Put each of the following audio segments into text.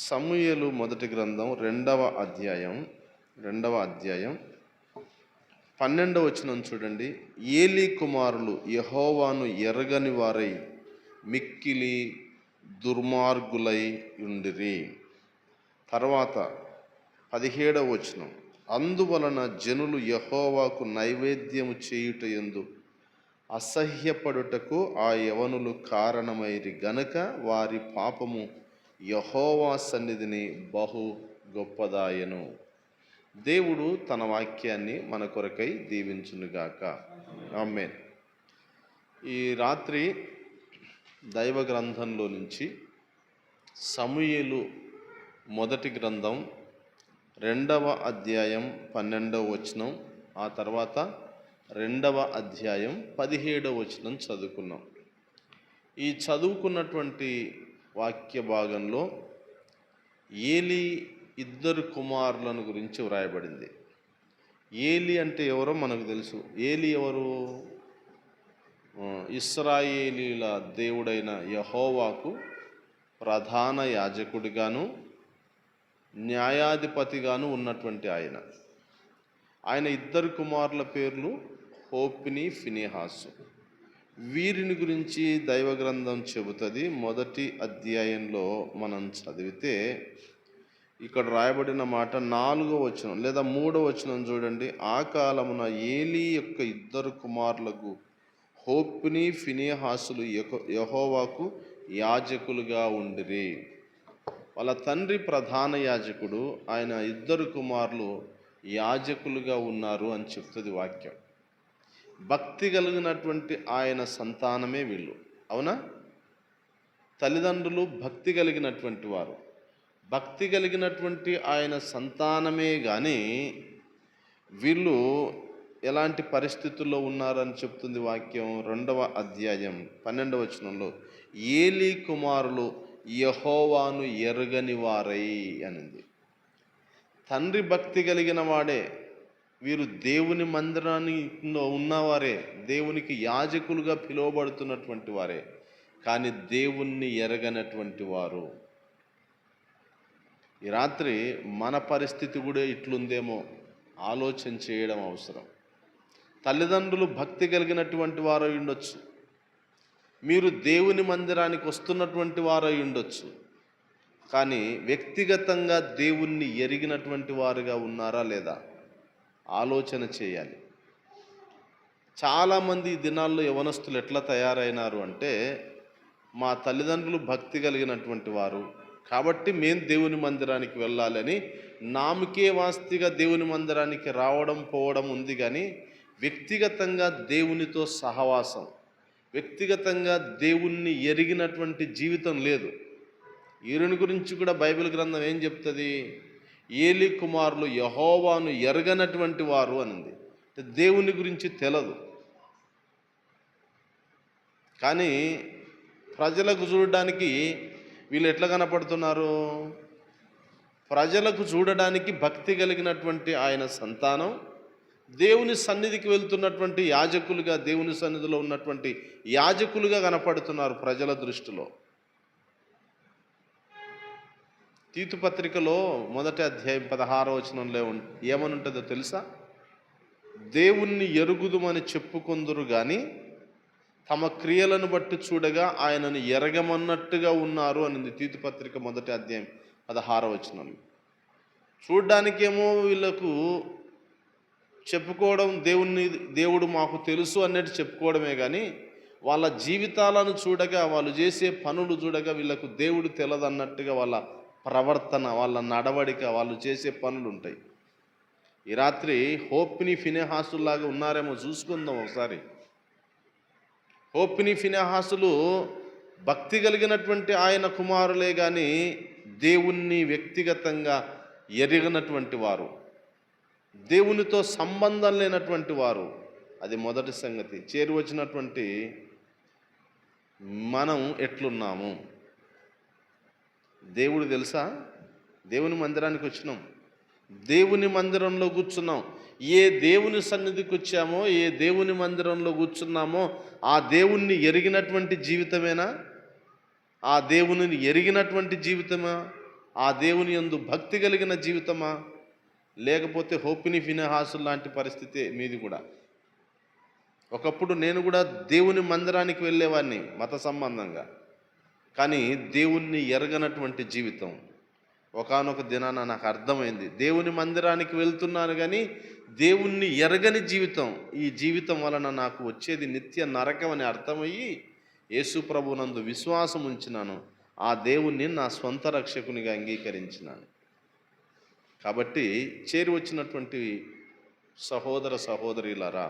సమూయేలు మొదటి గ్రంథం రెండవ అధ్యాయం 12వ వచనం చూడండి. ఏలీ కుమారులు యెహోవాను ఎరగని వారై మిక్కిలి దుర్మార్గులై ఉండిరి. తర్వాత 17వ వచనం, అందువలన జనులు యెహోవాకు నైవేద్యము చేయుటయందు అసహ్యపడుటకు ఆ యవనులు కారణమైరి గనుక వారి పాపము యెహోవా సన్నిధిని బహు గొప్పదాయను. దేవుడు తన వాక్యాన్ని మన కొరకై దీవించునుగాక. ఆమేన్. ఈ రాత్రి దైవ గ్రంథంలో నుంచి సమూయేలు మొదటి గ్రంథం 2వ అధ్యాయం 12వ వచనం, ఆ తర్వాత 2వ అధ్యాయం 17వ వచనం చదువుకున్నాం. ఈ చదువుకున్నటువంటి వాక్య భాగంలో ఏలీ ఇద్దరు కుమారులను గురించి వ్రాయబడింది. ఏలీ అంటే ఎవరో మనకు తెలుసు. ఏలీ ఎవరు? ఇశ్రాయేలీల దేవుడైన యెహోవాకు ప్రధాన యాజకుడిగాను న్యాయాధిపతిగాను ఉన్నటువంటి ఆయన ఇద్దరు కుమారుల పేర్లు హోప్ని, ఫినెహాసు. వీరిని గురించి దైవ గ్రంథం చెబుతుంది. మొదటి అధ్యాయంలో మనం చదివితే ఇక్కడ రాయబడిన మాట 4వ వచనం లేదా 3వ వచనం చూడండి. ఆ కాలమున ఏలీ యొక్క ఇద్దరు కుమారులకు హోప్ని, ఫినెహాసులు యెహోవాకు యాజకులుగా ఉండిరి. వాళ్ళ తండ్రి ప్రధాన యాజకుడు, ఆయన ఇద్దరు కుమారులు యాజకులుగా ఉన్నారు అని చెప్తుంది వాక్యం. భక్తి కలిగినటువంటి ఆయన సంతానమే వీళ్ళు. అవునా? తల్లిదండ్రులు భక్తి కలిగినటువంటి వారు. భక్తి కలిగినటువంటి ఆయన సంతానమే కానీ వీళ్ళు ఎలాంటి పరిస్థితుల్లో ఉన్నారని చెప్తుంది వాక్యం. 2వ అధ్యాయం 12వ వచనంలో ఏలీ కుమారులు యెహోవాను ఎరగని వారై అనింది. తండ్రి భక్తి కలిగిన వాడే, వీరు దేవుని మందిరానికి ఉన్నవారే, దేవునికి యాజకులుగా పిలువబడుతున్నటువంటి వారే, కానీ దేవుణ్ణి ఎరగనటువంటి వారు. ఈ రాత్రి మన పరిస్థితి కూడా ఇట్లుందేమో ఆలోచన చేయడం అవసరం. తల్లిదండ్రులు భక్తి కలిగినటువంటి వారై ఉండొచ్చు, మీరు దేవుని మందిరానికి వస్తున్నటువంటి వారై ఉండొచ్చు, కానీ వ్యక్తిగతంగా దేవుణ్ణి ఎరిగినటువంటి వారుగా ఉన్నారా లేదా ఆలోచన చేయాలి. చాలామంది ఈ దినాల్లో యవనస్తులు ఎట్లా తయారైనారు అంటే, మా తల్లిదండ్రులు భక్తి కలిగినటువంటి వారు కాబట్టి మేము దేవుని మందిరానికి వెళ్ళాలని నామకే వాస్తిగా దేవుని మందిరానికి రావడం పోవడం ఉంది, కానీ వ్యక్తిగతంగా దేవునితో సహవాసం, వ్యక్తిగతంగా దేవుణ్ణి ఎరిగినటువంటి జీవితం లేదు. వీరిని గురించి కూడా బైబిల్ గ్రంథం ఏం చెప్తుంది? ఏలీ కుమారులు యెహోవాను ఎరగనటువంటి వారు అనింది. దేవుని గురించి తెలదు. కానీ ప్రజలకు చూడడానికి వీళ్ళు ఎట్లా కనపడుతున్నారు? ప్రజలకు చూడడానికి భక్తి కలిగినటువంటి ఆయన సంతానం దేవుని సన్నిధికి వెళ్తున్నటువంటి యాజకులుగా, దేవుని సన్నిధిలో ఉన్నటువంటి యాజకులుగా కనపడుతున్నారు ప్రజల దృష్టిలో. తీతు పత్రికలో మొదటి అధ్యాయం 16వ వచనంలో ఏమనుంటుందో తెలుసా? దేవుణ్ణి ఎరుగుదుమని చెప్పుకొందురు కానీ తమ క్రియలను బట్టి చూడగా ఆయనను ఎరగమన్నట్టుగా ఉన్నారు అనింది తీతు పత్రిక మొదటి అధ్యాయం 16వ వచనంలో. చూడ్డానికేమో వీళ్ళకు చెప్పుకోవడం దేవుడు మాకు తెలుసు అన్నట్టు చెప్పుకోవడమే, కానీ వాళ్ళ జీవితాలను చూడగా, వాళ్ళు చేసే పనులు చూడగా వీళ్ళకు దేవుడు తెలదన్నట్టుగా వాళ్ళ ప్రవర్తన, వాళ్ళ నడవడిక, వాళ్ళు చేసే పనులు ఉంటాయి. ఈ రాత్రి హోప్ని, ఫినెహాసులాగా ఉన్నారేమో చూసుకుందాం ఒకసారి. హోప్ని, ఫినెహాసులు భక్తి కలిగినటువంటి ఆయన కుమారులే కానీ దేవుణ్ణి వ్యక్తిగతంగా ఎరిగినటువంటి వారు, దేవునితో సంబంధం లేనటువంటి వారు. అది మొదటి సంగతి. చేరి వచ్చినటువంటి మనం ఎట్లున్నాము? దేవుడు తెలుసా? దేవుని మందిరానికి వచ్చినాం, దేవుని మందిరంలో కూర్చున్నాం. ఏ దేవుని సన్నిధికి వచ్చామో, ఏ దేవుని మందిరంలో కూర్చున్నామో ఆ దేవుణ్ణి ఎరిగినటువంటి జీవితమేనా? ఆ దేవునిని ఎరిగినటువంటి జీవితమా? ఆ దేవుని యందు భక్తి కలిగిన జీవితమా, లేకపోతే హోపిని ఫినెహాసు లాంటి పరిస్థితి మీది కూడా? ఒకప్పుడు నేను కూడా దేవుని మందిరానికి వెళ్ళేవాడిని మత సంబంధంగా, కానీ దేవుణ్ణి ఎరగనటువంటి జీవితం. ఒకానొక దినాన నాకు అర్థమైంది, దేవుని మందిరానికి వెళ్తున్నాను కానీ దేవుణ్ణి ఎరగని జీవితం. ఈ జీవితం వలన నాకు వచ్చేది నిత్య నరకం అని అర్థమయ్యి యేసు ప్రభునందు విశ్వాసం ఉంచినాను. ఆ దేవుణ్ణి నా స్వంత రక్షకునిగా అంగీకరించినాను. కాబట్టి చేరి వచ్చినటువంటి సహోదర సహోదరులారా,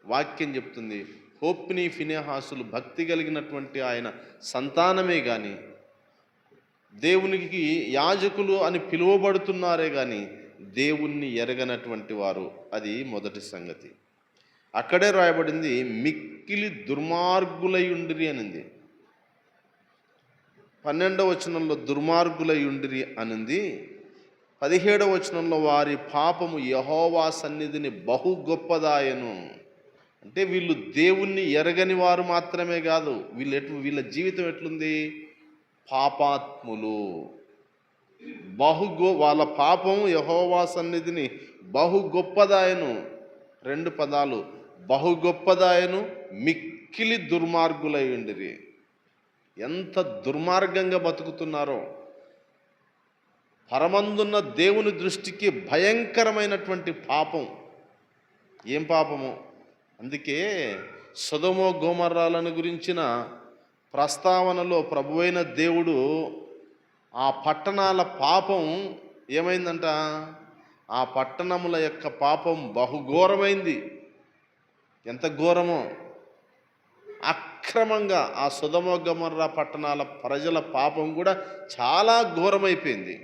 వాక్యం చెప్తుంది, హోప్ని ఫినెహాసులు భక్తి కలిగినటువంటి ఆయన సంతానమే కానీ, దేవునికి యాజకులు అని పిలువబడుతున్నారే కానీ దేవుణ్ణి ఎరగనటువంటి వారు. అది మొదటి సంగతి. అక్కడే రాయబడింది, మిక్కిలి దుర్మార్గులై ఉండిరి అనింది. 12వ వచనంలో దుర్మార్గులై ఉండిరి అనింది. 17వ వచనంలో వారి పాపము యెహోవా సన్నిధిని బహు గొప్పదాయను. అంటే వీళ్ళు దేవుణ్ణి ఎరగని వారు మాత్రమే కాదు, వీళ్ళ జీవితం ఎట్లుంది? పాపాత్ములు. వాళ్ళ పాపం యెహోవా సన్నిధిని బహు గొప్పదాయను. 2 పదాలు, బహు గొప్పదాయను, మిక్కిలి దుర్మార్గులై ఉండిరి. ఎంత దుర్మార్గంగా బతుకుతున్నారో! పరమందున్న దేవుని దృష్టికి భయంకరమైనటువంటి పాపం. ఏం పాపము? అందుకే సొదొమ గొమొర్రాలను గురించిన ప్రస్తావనలో ప్రభువైన దేవుడు ఆ పట్టణాల పాపం ఏమైందంట? ఆ పట్టణముల యొక్క పాపం బహుఘోరమైంది. ఎంత ఘోరమో! అక్రమంగా ఆ సొదొమ గొమొర్రా పట్టణాల ప్రజల పాపం కూడా చాలా ఘోరమైపోయింది.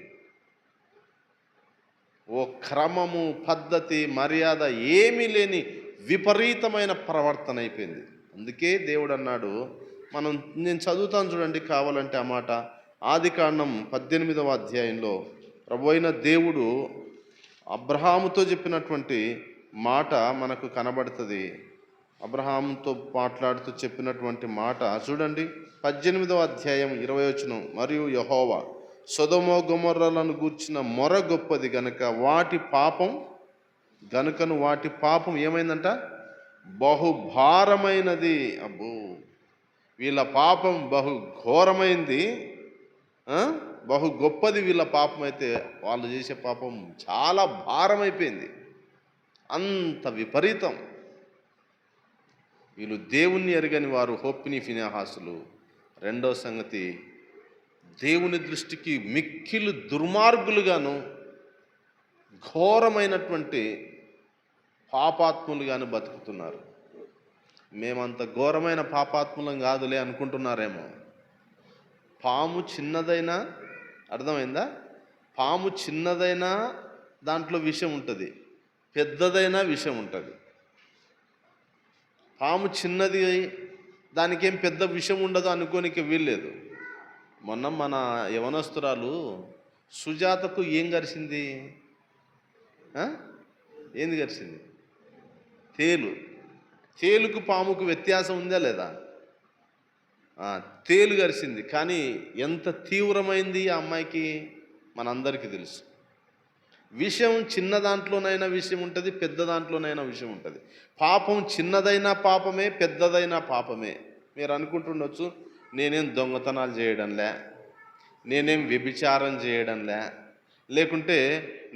ఓ క్రమము, పద్ధతి, మర్యాద ఏమీ లేని విపరీతమైన ప్రవర్తన అయిపోయింది. అందుకే దేవుడు అన్నాడు, నేను చదువుతాను చూడండి కావాలంటే ఆ మాట. ఆదికాండం 18వ అధ్యాయంలో ప్రభువైన దేవుడు అబ్రహాముతో చెప్పినటువంటి మాట మనకు కనబడుతుంది. అబ్రహాముతో మాట్లాడుతూ చెప్పినటువంటి మాట చూడండి. 18వ అధ్యాయం 20వ వచనం, మరియు యెహోవా సొదొమ గొమొర్రాలను గూర్చిన మొర గొప్పది గనుకను వాటి పాపం ఏమైందంట? బహుభారమైనది. అబ్బో, వీళ్ళ పాపం బహు ఘోరమైంది, బహు గొప్పది. వీళ్ళ పాపం అయితే వాళ్ళు చేసే పాపం చాలా భారమైపోయింది. అంత విపరీతం. వీళ్ళు దేవుణ్ణి ఎరగని వారు, హోప్ని ఫినెహాసులు. 2వ సంగతి, దేవుని దృష్టికి మిక్కిలి దుర్మార్గులుగాను ఘోరమైనటువంటి పాపాత్ములుగాను బతుకుతున్నారు. మేమంత ఘోరమైన పాపాత్ములం కాదులే అనుకుంటున్నారేమో. పాము చిన్నదైనా, అర్థమైందా? పాము చిన్నదైనా దాంట్లో విషం ఉంటుంది, పెద్దదైనా విషం ఉంటుంది. పాము చిన్నది, దానికేం పెద్ద విషం ఉండదు అనుకోనికి వీల్లేదు. మొన్న మన యవనస్తురాలు సుజాతకు ఏం గరిచింది? ఏంది గరిచింది? తేలుకు పాముకు వ్యత్యాసం ఉందా లేదా? తేలు గరిచింది. కానీ ఎంత తీవ్రమైంది ఆ అమ్మాయికి మనందరికీ తెలుసు. విషయం చిన్న దాంట్లోనైనా విషయం ఉంటుంది, పెద్ద దాంట్లోనైనా విషయం ఉంటుంది. పాపం చిన్నదైనా పాపమే, పెద్దదైనా పాపమే. మీరు అనుకుంటుండొచ్చు, నేనేం దొంగతనాలు చేయడంలే, నేనేం వ్యభిచారం చేయడంలే, లేకుంటే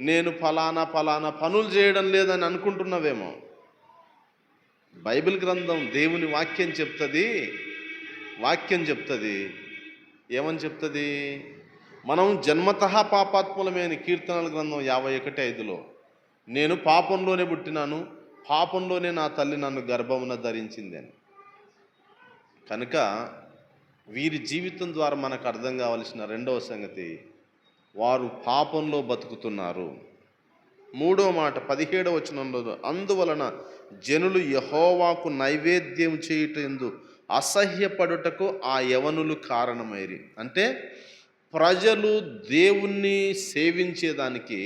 నేను ఫలానా పనులు చేయడం లేదని అనుకుంటున్నావేమో. బైబిల్ గ్రంథం, దేవుని వాక్యం చెప్తుంది. ఏమని చెప్తుంది? మనం జన్మతః పాపాత్ములమే అని కీర్తనల గ్రంథం 51:5లో, నేను పాపంలోనే పుట్టినాను, పాపంలోనే నా తల్లి నన్ను గర్భమున ధరించింది అని. కనుక వీరి జీవితం ద్వారా మనకు అర్థం కావలసిన 2వ సంగతి, వారు పాపంలో బతుకుతున్నారు. 3వ మాట 17వ వచనంలో, అందువలన జనులు యెహోవాకు నైవేద్యం చేయుటందు అసహ్యపడుటకు ఆ యవనులు కారణమైరి. అంటే ప్రజలు దేవుణ్ణి సేవించేదానికి,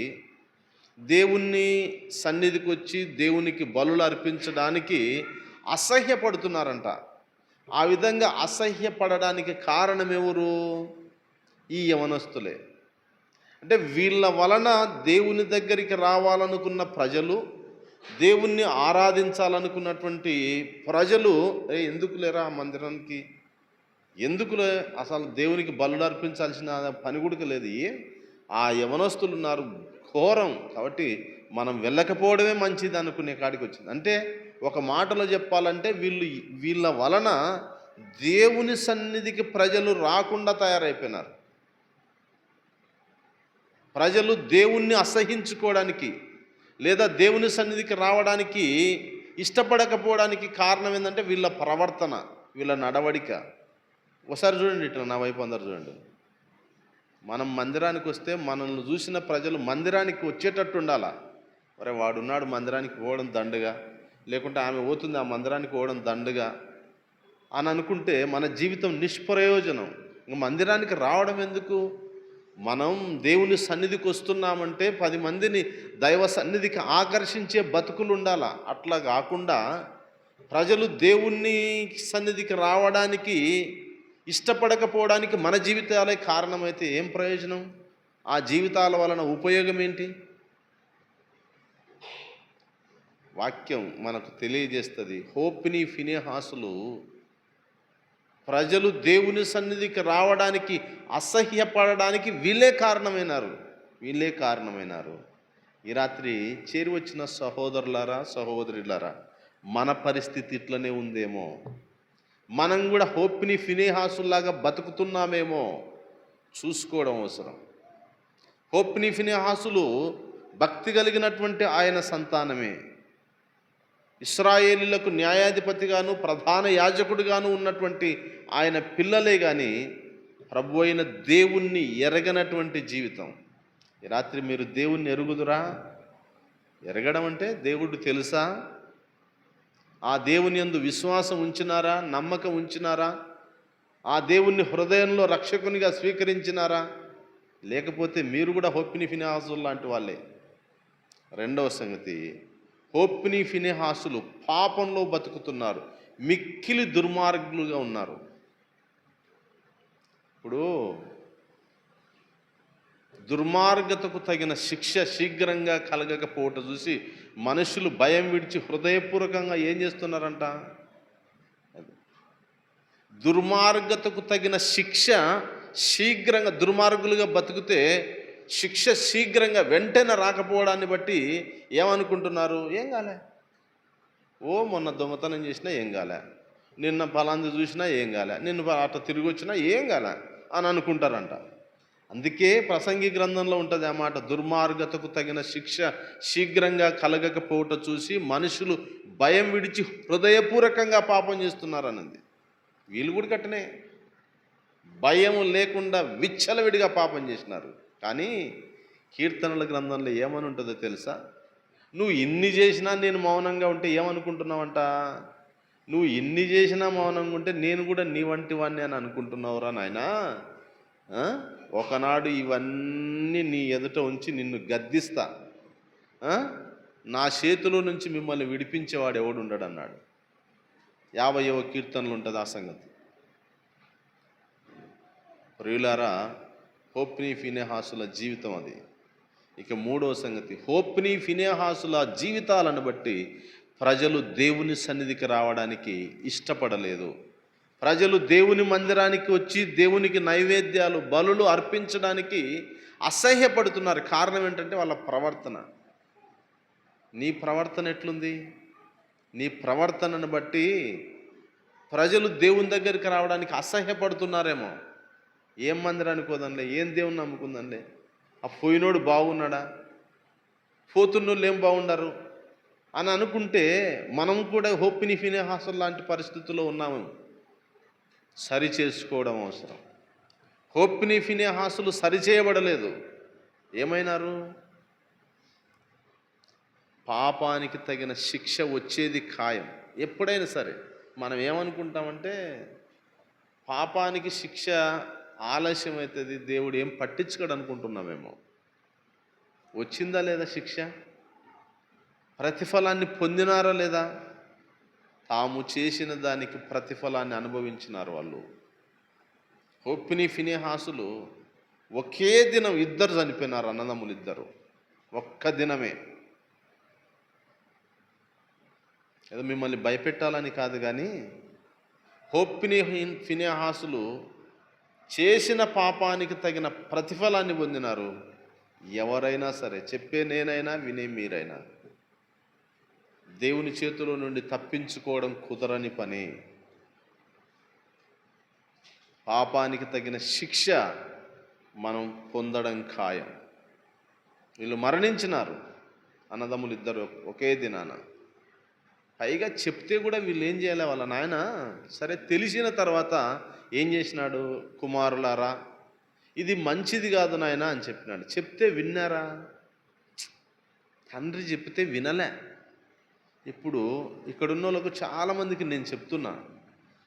దేవుణ్ణి సన్నిధికి వచ్చి దేవునికి బలులు అర్పించడానికి అసహ్యపడుతున్నారంట. ఆ విధంగా అసహ్యపడడానికి కారణం ఎవరు? ఈ యవనస్తులే. అంటే వీళ్ళ వలన దేవుని దగ్గరికి రావాలనుకున్న ప్రజలు, దేవుణ్ణి ఆరాధించాలనుకున్నటువంటి ప్రజలు ఎందుకు లేరా ఆ మందిరానికి, ఎందుకులే అసలు దేవునికి బలులు అర్పించాల్సిన పని కూడా లేదు, ఆ యవనస్తులు ఉన్నారు ఘోరం, కాబట్టి మనం వెళ్ళకపోవడమే మంచిది అనుకునే కాడికి వచ్చింది. అంటే ఒక మాటలో చెప్పాలంటే వీళ్ళ వలన దేవుని సన్నిధికి ప్రజలు రాకుండా తయారైపోయినారు. ప్రజలు దేవుణ్ణి అసహించుకోవడానికి లేదా దేవుని సన్నిధికి రావడానికి ఇష్టపడకపోవడానికి కారణం ఏంటంటే వీళ్ళ ప్రవర్తన, వీళ్ళ నడవడిక. ఒకసారి చూడండి, ఇట్లా నా వైపు అందరు చూడండి. మనం మందిరానికి వస్తే మనల్ని చూసిన ప్రజలు మందిరానికి వచ్చేటట్టు ఉండాలా. మరి వాడున్నాడు మందిరానికి పోవడం దండుగా, లేకుంటే ఆమె పోతుంది ఆ మందిరానికి పోవడం దండుగా అని అనుకుంటే మన జీవితం నిష్ప్రయోజనం. ఇంక మందిరానికి రావడం ఎందుకు? మనం దేవుని సన్నిధికి వస్తున్నామంటే 10 మందిని దైవ సన్నిధికి ఆకర్షించే బతుకులు ఉండాలా. అట్లా కాకుండా ప్రజలు దేవుని సన్నిధికి రావడానికి ఇష్టపడకపోవడానికి మన జీవితాలే కారణమైతే ఏం ప్రయోజనం? ఆ జీవితాల వలన ఉపయోగం ఏంటి? వాక్యం మనకు తెలియజేస్తుంది. హోప్ని ఫినెహాసులు ప్రజలు దేవుని సన్నిధికి రావడానికి అసహ్యపడడానికి వీళ్ళే కారణమైనారు. ఈ రాత్రి చేరి వచ్చిన సహోదరులారా, సహోదరులారా, మన పరిస్థితి ఇట్లనే ఉందేమో, మనం కూడా హోప్ని ఫినెహాసుల్లాగా బతుకుతున్నామేమో చూసుకోవడం అవసరం. హోప్ని ఫినెహాసులు భక్తి కలిగినటువంటి ఆయన సంతానమే. ఇశ్రాయేలీలకు న్యాయాధిపతిగాను ప్రధాన యాజకుడిగాను ఉన్నటువంటి ఆయన పిల్లలే కానీ ప్రభు అయిన దేవుణ్ణి ఎరగనటువంటి జీవితం. ఈ రాత్రి మీరు దేవుణ్ణి ఎరుగుదురా? ఎరగడం అంటే దేవుడు తెలుసా? ఆ దేవుని యందు విశ్వాసం ఉంచినారా? నమ్మకం ఉంచినారా? ఆ దేవుణ్ణి హృదయంలో రక్షకునిగా స్వీకరించినారా? లేకపోతే మీరు కూడా హోప్ని ఫినెహాసులు లాంటి వాళ్ళే. రెండవ సంగతి, హోప్ని ఫినెహాసులు పాపంలో బతుకుతున్నారు, మిక్కిలి దుర్మార్గులుగా ఉన్నారు. ఇప్పుడు దుర్మార్గతకు తగిన శిక్ష శీఘ్రంగా కలగకపోవటం చూసి మనుషులు భయం విడిచి హృదయపూర్వకంగా ఏం చేస్తున్నారంట? దుర్మార్గతకు తగిన శిక్ష శీఘ్రంగా, దుర్మార్గులుగా బతికితే శిక్ష శీఘ్రంగా వెంటనే రాకపోవడాన్ని బట్టి ఏమనుకుంటున్నారు? ఏం కాలే, మొన్న దొంగతనం చేసినా ఏం కాలే, నిన్న ఫలాంది చూసినా ఏం కాలే, నిన్ను అట్లా తిరిగి వచ్చినా ఏం కాలే అని అనుకుంటారంట. అందుకే ప్రసంగి గ్రంథంలో ఉంటుంది ఆ మాట, దుర్మార్గతకు తగిన శిక్ష శీఘ్రంగా కలగకపోవటం చూసి మనుషులు భయం విడిచి హృదయపూర్వకంగా పాపం చేస్తున్నారన్నది. వీళ్ళు కూడా కట్టనే భయం లేకుండా విచ్చలవిడిగా పాపం చేసినారు. కానీ కీర్తనల గ్రంథంలో ఏమని ఉంటుందో తెలుసా? నువ్వు ఇన్ని చేసినా నేను మౌనంగా ఉంటే ఏమనుకుంటున్నావంట? నువ్వు ఇన్ని చేసినా మౌనంగా ఉంటే నేను కూడా నీ వంటి వాడిని అని అనుకుంటున్నావురా నాయనా. ఒకనాడు ఇవన్నీ నీ ఎదుట ఉంచి నిన్ను గద్దిస్తా, నా చేతిలో నుంచి మిమ్మల్ని విడిపించేవాడు ఎవడు ఉండడు అన్నాడు. 50వ కీర్తనలు ఉంటుంది ఆ సంగతి. ప్రియులారా, హోప్ని ఫినెహాసుల జీవితం అది. ఇక మూడవ సంగతి, హోప్ని ఫినెహాసుల జీవితాలను బట్టి ప్రజలు దేవుని సన్నిధికి రావడానికి ఇష్టపడలేదు. ప్రజలు దేవుని మందిరానికి వచ్చి దేవునికి నైవేద్యాలు బలులు అర్పించడానికి అసహ్యపడుతున్నారు. కారణం ఏంటంటే వాళ్ళ ప్రవర్తన. నీ ప్రవర్తన ఎట్లుంది? నీ ప్రవర్తనను బట్టి ప్రజలు దేవుని దగ్గరికి రావడానికి అసహ్యపడుతున్నారేమో. ఏం మందిరానికి పోదంలే, ఏం దేవుని నమ్ముకుందంలే, ఆ పోయినోడు బాగున్నాడా, పోతున్నోళ్ళు ఏం బాగుండరు అని అనుకుంటే మనం కూడా హోప్ని ఫినెహాసులు లాంటి పరిస్థితుల్లో ఉన్నాము. సరి చేసుకోవడం అవసరం. హోప్ని ఫినెహాసులు సరిచేయబడలేదు. ఏమైనారు? పాపానికి తగిన శిక్ష వచ్చేది ఖాయం. ఎప్పుడైనా సరే మనం ఏమనుకుంటామంటే పాపానికి శిక్ష ఆలస్యం అవుతుంది, దేవుడు ఏం పట్టించుకోడు అనుకుంటున్నామేమో. వచ్చిందా లేదా శిక్ష? ప్రతిఫలాన్ని పొందినారా లేదా? తాము చేసిన దానికి ప్రతిఫలాన్ని అనుభవించినారు వాళ్ళు. హోప్ని ఫినెహాసులు ఒకే దినం ఇద్దరు చనిపోయినారు, అన్నదమ్ములు ఇద్దరు, ఒక్క దినమే. ఏదో మిమ్మల్ని భయపెట్టాలని కాదు, కానీ హోప్ని ఫినెహాసులు చేసిన పాపానికి తగిన ప్రతిఫలాన్ని పొందినారు. ఎవరైనా సరే, చెప్పే నేనైనా వినే మీరైనా, దేవుని చేతిలో నుండి తప్పించుకోవడం కుదరని పని. పాపానికి తగిన శిక్ష మనం పొందడం ఖాయం. వీళ్ళు మరణించినారు, అన్నదమ్ములు ఇద్దరు ఒకే దినాన. పైగా చెప్తే కూడా వీళ్ళు ఏం చేయాలి, వాళ్ళ నాయన సరే తెలిసిన తర్వాత ఏం చేసినాడు, కుమారులారా ఇది మంచిది కాదు నాయన అని చెప్పినాడు. చెప్తే విన్నారా? తండ్రి చెప్తే వినలే. ఇప్పుడు ఇక్కడున్న వాళ్ళకు చాలామందికి నేను చెప్తున్నా,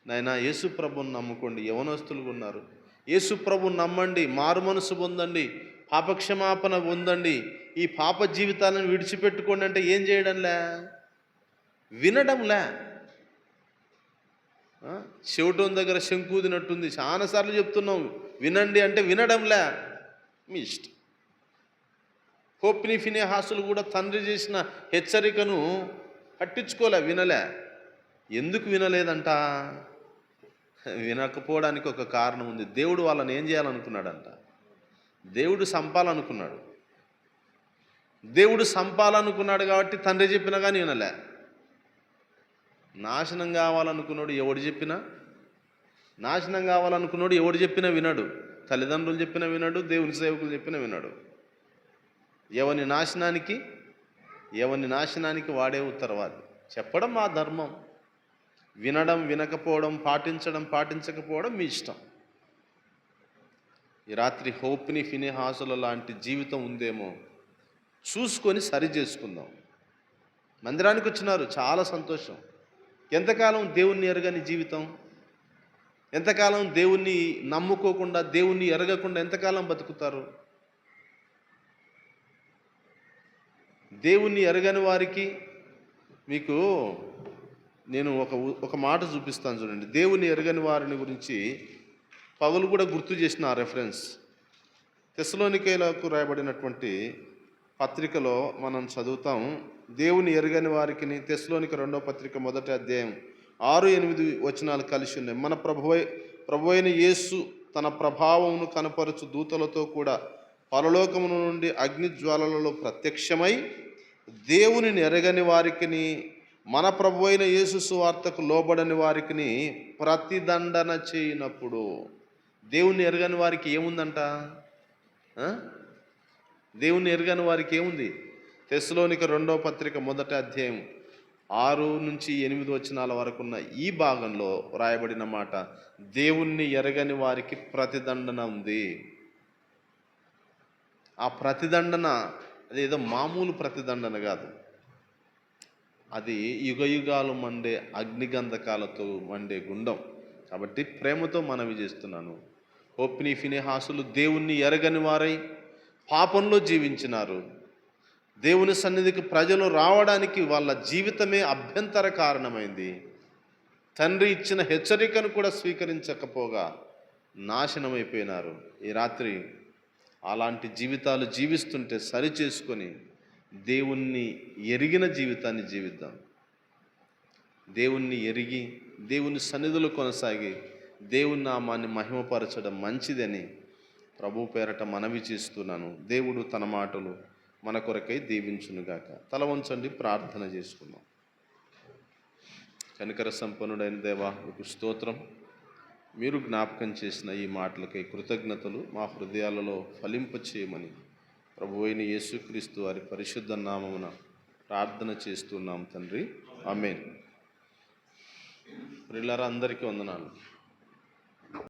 నాయన యేసు ప్రభుని నమ్ముకోండి, యవనస్తులుగా ఉన్నారు, యేసు ప్రభుని నమ్మండి, మారు మనసు పొందండి, పాపక్షమాపణ పొందండి, ఈ పాప జీవితాలను విడిచిపెట్టుకోండి అంటే ఏం చేయడంలే, వినడంలే. చెవిటోని దగ్గర శంకూదినట్టుంది. చాలాసార్లు చెప్తున్నాం వినండి అంటే వినడంలే, మీ ఇష్టం. హోప్ని ఫినెహాసులు కూడా తండ్రి చేసిన హెచ్చరికను పట్టించుకోలే, వినలే. ఎందుకు వినలేదంట? వినకపోవడానికి ఒక కారణం ఉంది. దేవుడు వాళ్ళని ఏం చేయాలనుకున్నాడంట? దేవుడు సంపాలనుకున్నాడు. దేవుడు సంపాలనుకున్నాడు కాబట్టి తండ్రి చెప్పినా కానీ వినలే. నాశనం కావాలనుకున్నాడు ఎవడు చెప్పినా, నాశనం కావాలనుకున్నాడు ఎవడు చెప్పినా వినడు. తల్లిదండ్రులు చెప్పినా వినడు, దేవుని సేవకులు చెప్పినా వినడు. ఎవని నాశనానికి వాడే ఉత్తరవాది. చెప్పడం మా ధర్మం, వినడం వినకపోవడం, పాటించకపోవడం మీ ఇష్టం. ఈ రాత్రి హోప్ని ఫినెహాసుల లాంటి జీవితం ఉందేమో చూసుకొని సరి చేసుకుందాం. మందిరానికి వచ్చినారు, చాలా సంతోషం. ఎంతకాలం దేవుణ్ణి ఎరగని జీవితం, ఎంతకాలం దేవుణ్ణి నమ్ముకోకుండా, దేవుణ్ణి ఎరగకుండా ఎంతకాలం బతుకుతారు? దేవుణ్ణి ఎరగని వారికి మీకు నేను ఒక మాట చూపిస్తాను చూడండి. దేవుని ఎరగని వారిని గురించి పౌలు కూడా గుర్తు చేసిన ఆ రెఫరెన్స్ తెస్సలోనికైలకు రాయబడినటువంటి పత్రికలో మనం చదువుతాం. దేవుని ఎరగని వారికి, తెస్సలోనిక 2వ పత్రిక 1వ అధ్యాయం 6-8 వచనాలు కలిసి ఉన్నాయి. మన ప్రభు అయిన యేసు తన ప్రభావమును కనపరచు దూతలతో కూడా పరలోకమును నుండి అగ్నిజ్వాలలలో ప్రత్యక్షమై దేవునిని ఎరగని వారికిని, మన ప్రభు అయిన యేసు సువార్తకు లోబడని వారికిని ప్రతిదండన చేయనప్పుడు. దేవుని ఎరగని వారికి ఏముందంట? దేవుని ఎరగని వారికి ఏముంది? తెస్సలోనిక 2వ పత్రిక 1వ అధ్యాయం 6-8 వచనాల వరకు ఉన్న ఈ భాగంలో రాయబడిన మాట, దేవుణ్ణి ఎరగని వారికి ప్రతిదండన ఉంది. ఆ ప్రతిదండన అదేదో మామూలు ప్రతిదండన కాదు, అది యుగయుగాలు మండే అగ్నిగంధకాలతో మండే గుండం. కాబట్టి ప్రేమతో మనవి చేస్తున్నాను, హోప్ని ఫినెహాసులు దేవుణ్ణి ఎరగని వారై పాపంలో జీవించినారు. దేవుని సన్నిధికి ప్రజలు రావడానికి వాళ్ళ జీవితమే అభ్యంతర కారణమైంది. తండ్రి ఇచ్చిన హెచ్చరికను కూడా స్వీకరించకపోగా నాశనమైపోయినారు. ఈ రాత్రి అలాంటి జీవితాలు జీవిస్తుంటే సరి చేసుకొని దేవుణ్ణి ఎరిగిన జీవితాన్ని జీవిద్దాం. దేవుణ్ణి ఎరిగి దేవుని సన్నిధిలో కొనసాగి దేవుని నామాన్ని మహిమపరచడం మంచిదని ప్రభు పేరట మనవి చేస్తున్నాను. దేవుడు తన మాటలు మన కొరకై దీవించునుగాక. తల వంచండి, ప్రార్థన చేసుకుందాం. కనికర సంపన్నుడైన దేవా, మీకు స్తోత్రం. మీరు జ్ఞాపకం చేసిన ఈ మాటలకై కృతజ్ఞతలు మా హృదయాలలో ఫలింపచేయమని ప్రభు అయిన యేసుక్రీస్తు వారి పరిశుద్ధ నామమున ప్రార్థన చేస్తున్నాం తండ్రి. ఆమేన్. ప్రియులారా, అందరికీ వందనాలు.